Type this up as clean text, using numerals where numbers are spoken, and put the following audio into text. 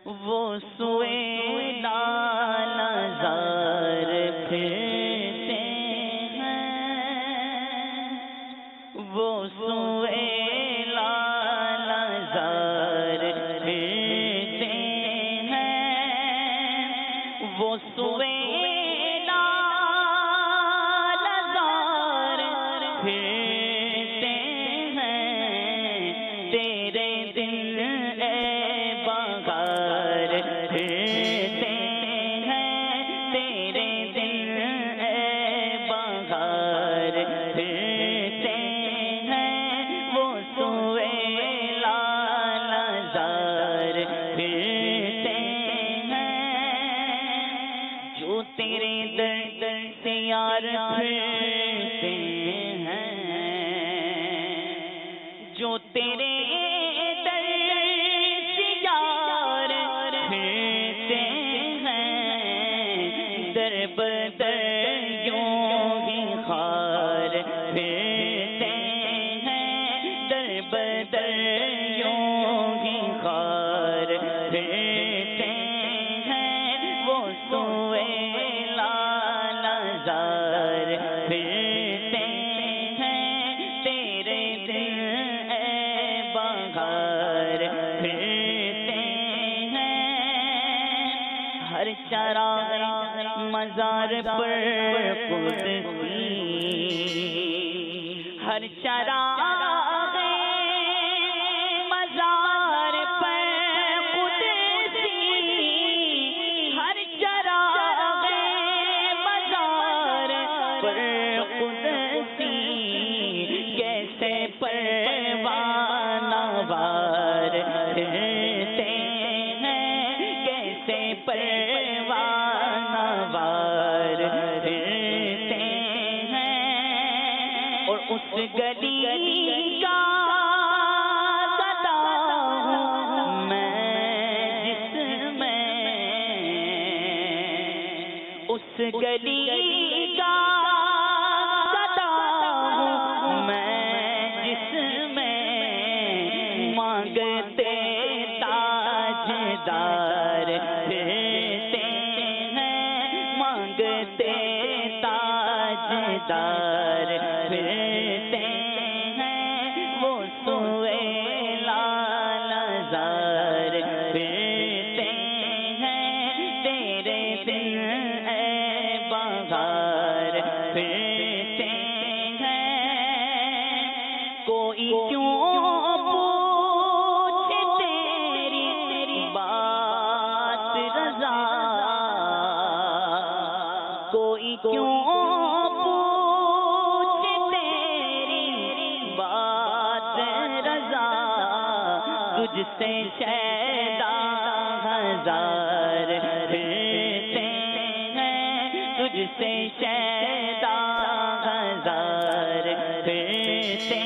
وہ سوئے لالزار پھرتے ہیں، وہ سوئے لالزار پھرتے ہیں، وہ سوئے لالزار پھرتے ہیں، تیرے دل اے بغار پھرتے ہیں، تیرے دل اے بغار پھرتے ہیں، وہ سوئے لالزار پھرتے ہیں، جو تیرے در سے یار پھرتے ہیں، جو تیرے در سے یار پھرتے ہیں، در بدر یوں ہی خار پھرتے ہیں، در بدر یوں ہی خار پھرتے ہیں، وہ سوئے لالزار پھرتے ہیں، تیرے دل اے بغار پھرتے ہیں، ہر چراغ مزار پر قدسی، ہر چراغ مزار پر قدسی، ہر چراغ مزار پر قدسی، کیسے پروانہ وار پھرتے ہیں، کیسے پروانہ وار پھرتے ہیں، اور اس گلی کا گدا ہوں میں جس میں، اس گلی کا گدا ہوں میں جس میں، مانگتے تاجدار پھرتے ہیں، مانگتے تاجدار پھرتے ہیں، وہ سوئے لالزار پھرتے ہیں، تیرے دل اے بغار پھرتے ہیں، کوئی کیوں پوچھے تیری بات رضا، کوئی کیوں پوچھے تیری بات رضا، تجھ سے شیدا ہزار پھرتے ہیں، تجھ سے شیدا ہزار پھرتے